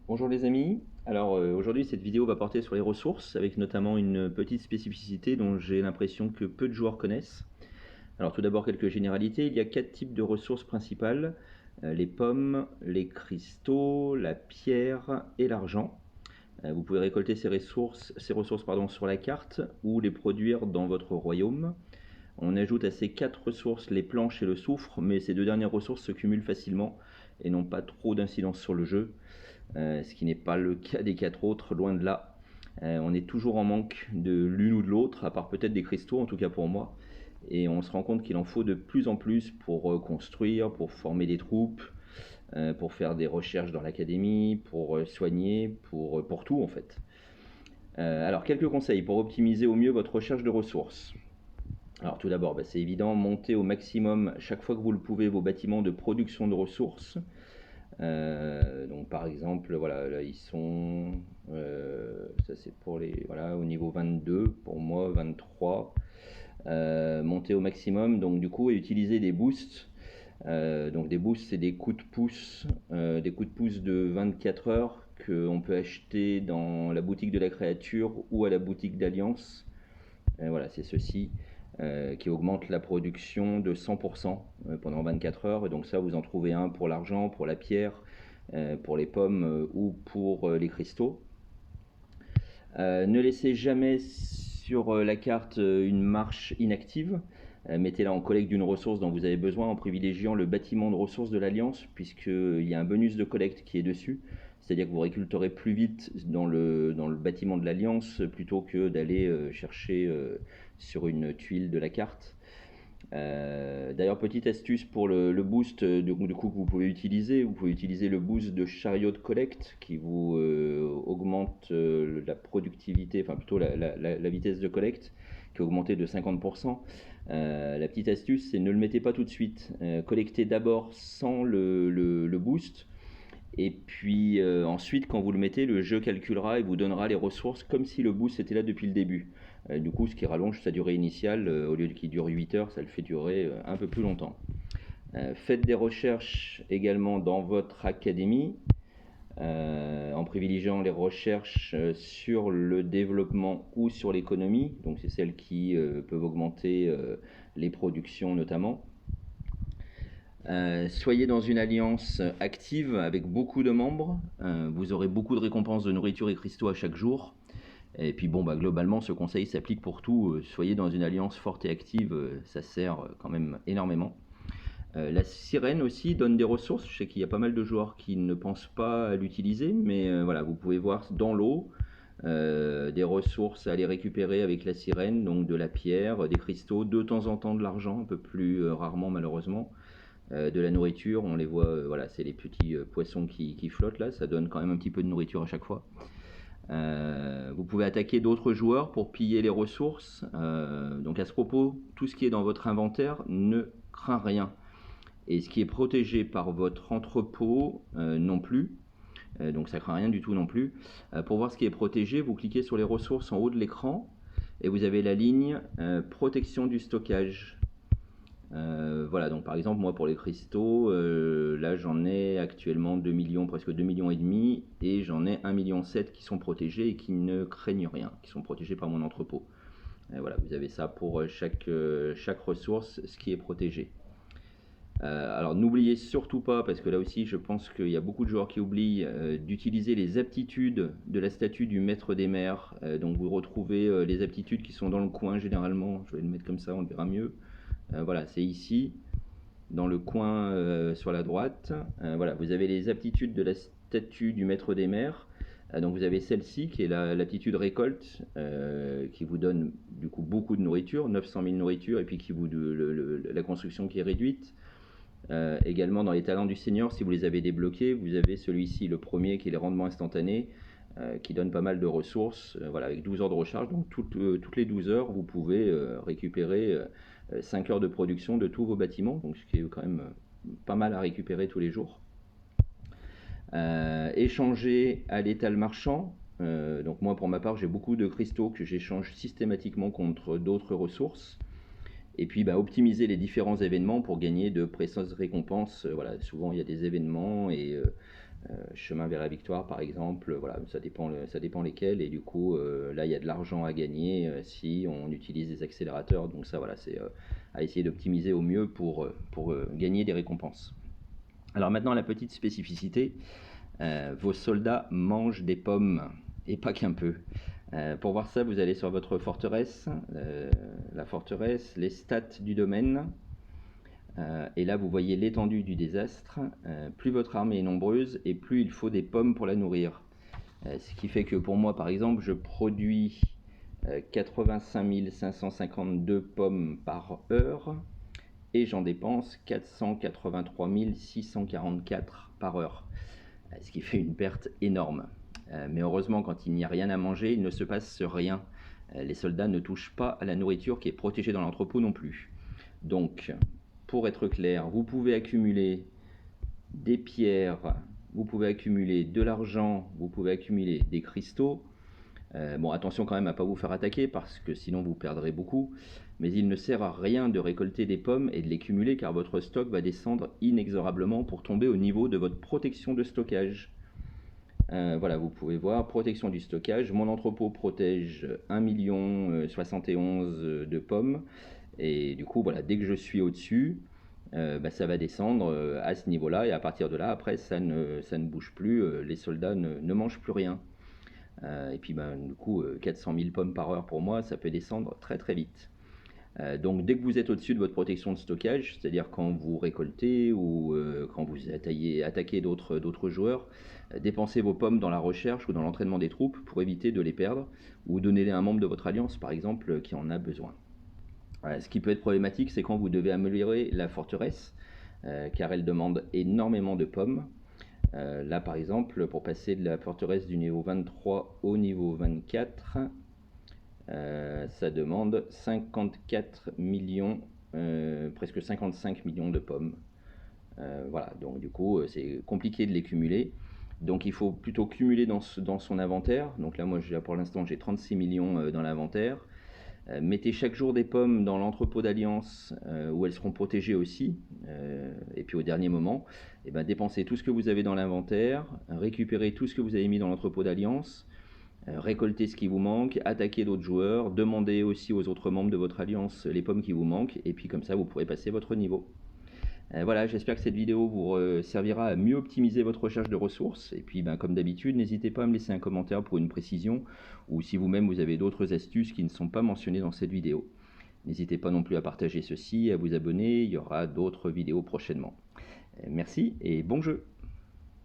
Bonjour les amis, aujourd'hui cette vidéo va porter sur les ressources avec notamment une petite spécificité dont j'ai l'impression que peu de joueurs connaissent. Alors tout d'abord quelques généralités, il y a 4 types de ressources principales, les pommes, les cristaux, la pierre et l'argent. Vous pouvez récolter ces ressources sur la carte ou les produire dans votre royaume. On ajoute à ces 4 ressources les planches et le soufre, mais ces deux dernières ressources se cumulent facilement et n'ont pas trop d'incidence sur le jeu. Ce qui n'est pas le cas des 4 autres, loin de là. On est toujours en manque de l'une ou de l'autre, à part peut-être des cristaux, en tout cas pour moi. Et on se rend compte qu'il en faut de plus en plus pour construire, pour former des troupes, pour faire des recherches dans l'académie, pour soigner, pour tout en fait. Alors quelques conseils pour optimiser au mieux votre recherche de ressources. Alors tout d'abord, c'est évident, montez au maximum chaque fois que vous le pouvez vos bâtiments de production de ressources. Donc par exemple, voilà, là ils sont, ça c'est pour les, voilà, au niveau 22, pour moi 23, monter au maximum, donc du coup, et utiliser des boosts. Donc des boosts, c'est des coups de pouce, de 24 heures qu'on peut acheter dans la boutique de la créature ou à la boutique d'Alliance. Voilà, c'est ceci. Qui augmente la production de 100% pendant 24 heures. Et donc ça, vous en trouvez un pour l'argent, pour la pierre, pour les pommes ou pour les cristaux. Ne laissez jamais sur la carte une marche inactive. Mettez-la en collecte d'une ressource dont vous avez besoin en privilégiant le bâtiment de ressources de l'Alliance, puisqu'il y a un bonus de collecte qui est dessus. C'est-à-dire que vous récolterez plus vite dans le bâtiment de l'Alliance plutôt que d'aller chercher sur une tuile de la carte. D'ailleurs, petite astuce pour le boost du coup, que vous pouvez utiliser le boost de Chariot Collect qui vous augmente la productivité, enfin plutôt la vitesse de collecte qui est augmentée de 50%. La petite astuce, c'est ne le mettez pas tout de suite. Collectez d'abord sans le boost. Et puis ensuite, quand vous le mettez, le jeu calculera et vous donnera les ressources comme si le boost était là depuis le début. Du coup, ce qui rallonge sa durée initiale, au lieu qu'il dure 8 heures, ça le fait durer un peu plus longtemps. Faites des recherches également dans votre académie, en privilégiant les recherches sur le développement ou sur l'économie. Donc c'est celles qui peuvent augmenter les productions notamment. Soyez dans une alliance active avec beaucoup de membres. Vous aurez beaucoup de récompenses de nourriture et cristaux à chaque jour. Et puis bon, globalement, ce conseil s'applique pour tout. Soyez dans une alliance forte et active, ça sert quand même énormément. La sirène aussi donne des ressources. Je sais qu'il y a pas mal de joueurs qui ne pensent pas à l'utiliser, mais voilà, vous pouvez voir dans l'eau des ressources à aller récupérer avec la sirène, donc de la pierre, des cristaux, de temps en temps de l'argent, un peu plus rarement malheureusement. De la nourriture, on les voit, voilà, c'est les petits poissons qui flottent là, ça donne quand même un petit peu de nourriture à chaque fois. Vous pouvez attaquer d'autres joueurs pour piller les ressources. Donc à ce propos, tout ce qui est dans votre inventaire ne craint rien. Et ce qui est protégé par votre entrepôt non plus. Donc ça craint rien du tout non plus. Pour voir ce qui est protégé, vous cliquez sur les ressources en haut de l'écran et vous avez la ligne protection du stockage. Voilà, donc par exemple, moi pour les cristaux, là j'en ai actuellement 2 millions, presque 2 millions et demi, et j'en ai 1,7 million qui sont protégés et qui ne craignent rien, qui sont protégés par mon entrepôt. Et voilà, vous avez ça pour chaque ressource, ce qui est protégé. Alors n'oubliez surtout pas, parce que là aussi je pense qu'il y a beaucoup de joueurs qui oublient, d'utiliser les aptitudes de la statue du maître des mers. Donc vous retrouvez les aptitudes qui sont dans le coin généralement, je vais le mettre comme ça, on le verra mieux. Voilà, c'est ici, dans le coin sur la droite. Voilà, vous avez les aptitudes de la statue du maître des mers. Donc vous avez celle-ci qui est l'aptitude récolte, qui vous donne du coup beaucoup de nourriture, 900 000 nourritures, et puis qui vous la construction qui est réduite. Également dans les talents du seigneur, si vous les avez débloqués, vous avez celui-ci, le premier, qui est les rendements instantanés, qui donne pas mal de ressources, voilà, avec 12 heures de recharge. Donc toutes les 12 heures, vous pouvez récupérer 5 heures de production de tous vos bâtiments, donc ce qui est quand même pas mal à récupérer tous les jours. Échanger à l'étal marchand. Donc moi pour ma part j'ai beaucoup de cristaux que j'échange systématiquement contre d'autres ressources. Et puis optimiser les différents événements pour gagner de précieuses récompenses. Voilà, souvent il y a des événements et Chemin vers la victoire par exemple, voilà, ça dépend lesquels, et du coup là il y a de l'argent à gagner si on utilise des accélérateurs, donc ça voilà, c'est à essayer d'optimiser au mieux pour gagner des récompenses. Alors maintenant la petite spécificité, vos soldats mangent des pommes, et pas qu'un peu. Pour voir ça, vous allez sur votre forteresse, la forteresse, les stats du domaine, et là vous voyez l'étendue du désastre. Plus votre armée est nombreuse et plus il faut des pommes pour la nourrir. Ce qui fait que pour moi par exemple je produis 85 552 pommes par heure et j'en dépense 483 644 par heure, ce qui fait une perte énorme. Mais heureusement, quand il n'y a rien à manger, il ne se passe rien. Les soldats ne touchent pas à la nourriture qui est protégée dans l'entrepôt non plus. Donc, pour être clair, vous pouvez accumuler des pierres, vous pouvez accumuler de l'argent, vous pouvez accumuler des cristaux. Bon, attention quand même à ne pas vous faire attaquer parce que sinon vous perdrez beaucoup. Mais il ne sert à rien de récolter des pommes et de les cumuler car votre stock va descendre inexorablement pour tomber au niveau de votre protection de stockage. Voilà, vous pouvez voir, protection du stockage. Mon entrepôt protège 1 071 000 de pommes. Et du coup, voilà, dès que je suis au-dessus, ça va descendre à ce niveau-là. Et à partir de là, après, ça ne bouge plus. Les soldats ne mangent plus rien. Et puis, du coup, 400 000 pommes par heure pour moi, ça peut descendre très très vite. Donc dès que vous êtes au-dessus de votre protection de stockage, c'est-à-dire quand vous récoltez ou quand vous attaquez d'autres joueurs, dépensez vos pommes dans la recherche ou dans l'entraînement des troupes pour éviter de les perdre, ou donnez-les à un membre de votre alliance par exemple qui en a besoin. Ce qui peut être problématique, c'est quand vous devez améliorer la forteresse, car elle demande énormément de pommes. Là par exemple, pour passer de la forteresse du niveau 23 au niveau 24, ça demande 54 millions, presque 55 millions de pommes. Voilà, donc du coup, c'est compliqué de les cumuler. Donc il faut plutôt cumuler dans son inventaire. Donc là, moi, pour l'instant, j'ai 36 millions dans l'inventaire. Mettez chaque jour des pommes dans l'entrepôt d'alliance où elles seront protégées aussi. Et puis au dernier moment, dépensez tout ce que vous avez dans l'inventaire, récupérez tout ce que vous avez mis dans l'entrepôt d'alliance, récoltez ce qui vous manque, attaquez d'autres joueurs, demandez aussi aux autres membres de votre alliance les pommes qui vous manquent, et puis comme ça vous pourrez passer votre niveau. Voilà, j'espère que cette vidéo vous servira à mieux optimiser votre recherche de ressources, et puis comme d'habitude, n'hésitez pas à me laisser un commentaire pour une précision, ou si vous-même vous avez d'autres astuces qui ne sont pas mentionnées dans cette vidéo. N'hésitez pas non plus à partager ceci, à vous abonner, il y aura d'autres vidéos prochainement. Merci et bon jeu!